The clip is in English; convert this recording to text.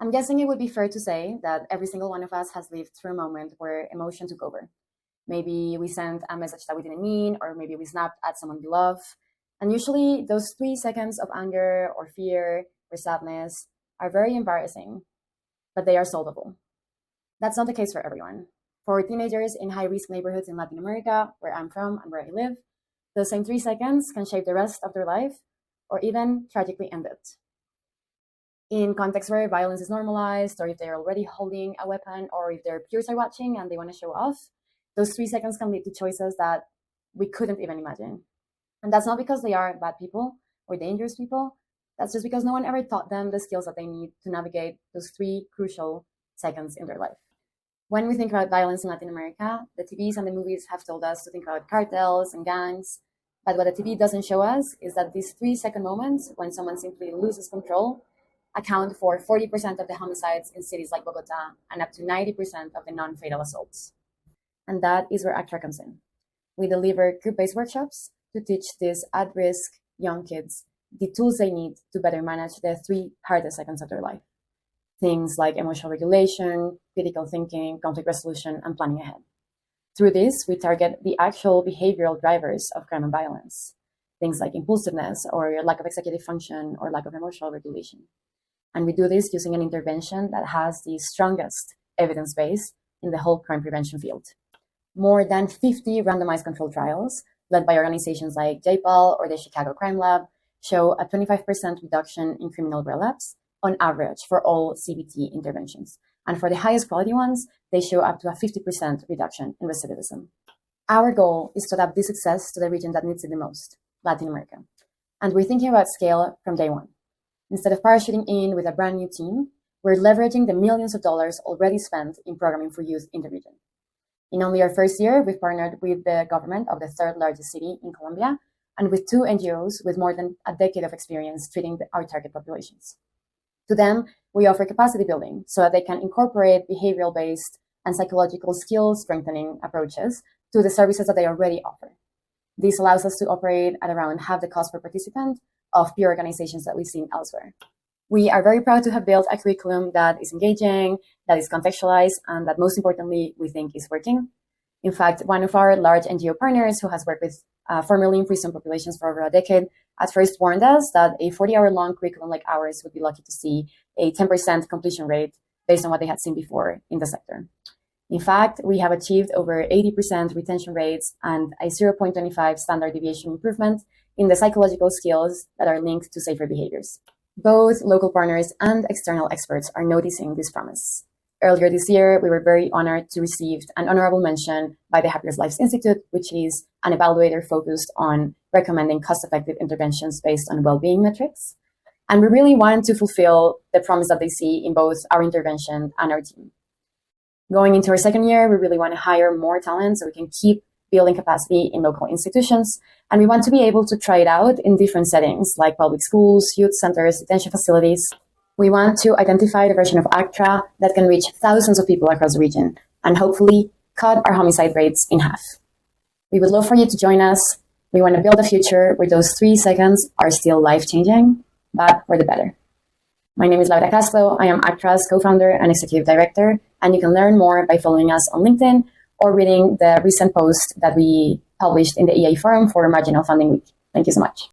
I'm guessing it would be fair to say that every single one of us has lived through a moment where emotion took over. Maybe we sent a message that we didn't mean, or maybe we snapped at someone we love. And usually, those 3 seconds of anger or fear or sadness are very embarrassing, but they are solvable. That's not the case for everyone. For teenagers in high risk neighborhoods in Latin America, where I'm from and where I live, those same 3 seconds can shape the rest of their life or even tragically end it. In contexts where violence is normalized, or if they're already holding a weapon, or if their peers are watching and they want to show off, those 3 seconds can lead to choices that we couldn't even imagine. And that's not because they are bad people or dangerous people. That's just because no one ever taught them the skills that they need to navigate those 3 crucial seconds in their life. When we think about violence in Latin America, the TVs and the movies have told us to think about cartels and gangs. But what the TV doesn't show us is that these 3 second moments, when someone simply loses control, account for 40% of the homicides in cities like Bogota and up to 90% of the non-fatal assaults. And that is where ACTRA comes in. We deliver group-based workshops to teach these at-risk young kids the tools they need to better manage the 3 hardest seconds of their life. Things like emotional regulation, critical thinking, conflict resolution, and planning ahead. Through this, we target the actual behavioral drivers of crime and violence. Things like impulsiveness or lack of executive function or lack of emotional regulation. And we do this using an intervention that has the strongest evidence base in the whole crime prevention field. More than 50 randomized controlled trials, led by organizations like JPAL or the Chicago Crime Lab, show a 25% reduction in criminal relapse on average for all CBT interventions. And for the highest quality ones, they show up to a 50% reduction in recidivism. Our goal is to adapt this success to the region that needs it the most, Latin America. And we're thinking about scale from day one. Instead of parachuting in with a brand new team, we're leveraging the millions of dollars already spent in programming for youth in the region. In only our first year, we've partnered with the government of the third largest city in Colombia and with 2 NGOs with more than a decade of experience treating our target populations. To them, we offer capacity building so that they can incorporate behavioral-based and psychological skill strengthening approaches to the services that they already offer. This allows us to operate at around half the cost per participant of peer organizations that we've seen elsewhere. We are very proud to have built a curriculum that is engaging, that is contextualized, and that most importantly, we think is working. In fact, one of our large NGO partners who has worked with formerly imprisoned populations for over a decade at first warned us that a 40-hour-long curriculum like ours would be lucky to see a 10% completion rate based on what they had seen before in the sector. In fact, we have achieved over 80% retention rates and a 0.25 standard deviation improvement in the psychological skills that are linked to safer behaviors. Both local partners and external experts are noticing this promise. Earlier this year, we were very honored to receive an honorable mention by the Happier Lives Institute, which is an evaluator focused on recommending cost-effective interventions based on well-being metrics. And we really want to fulfill the promise that they see in both our intervention and our team. Going into our second year, we really want to hire more talent so we can keep building capacity in local institutions. And we want to be able to try it out in different settings like public schools, youth centers, detention facilities. We want to identify the version of ACTRA that can reach thousands of people across the region and hopefully cut our homicide rates in half. We would love for you to join us. We want to build a future where those 3 seconds are still life-changing, but for the better. My name is Laura Castro. I am ACTRA's co-founder and executive director, and you can learn more by following us on LinkedIn or reading the recent post that we published in the EA Forum for Marginal Funding Week. Thank you so much.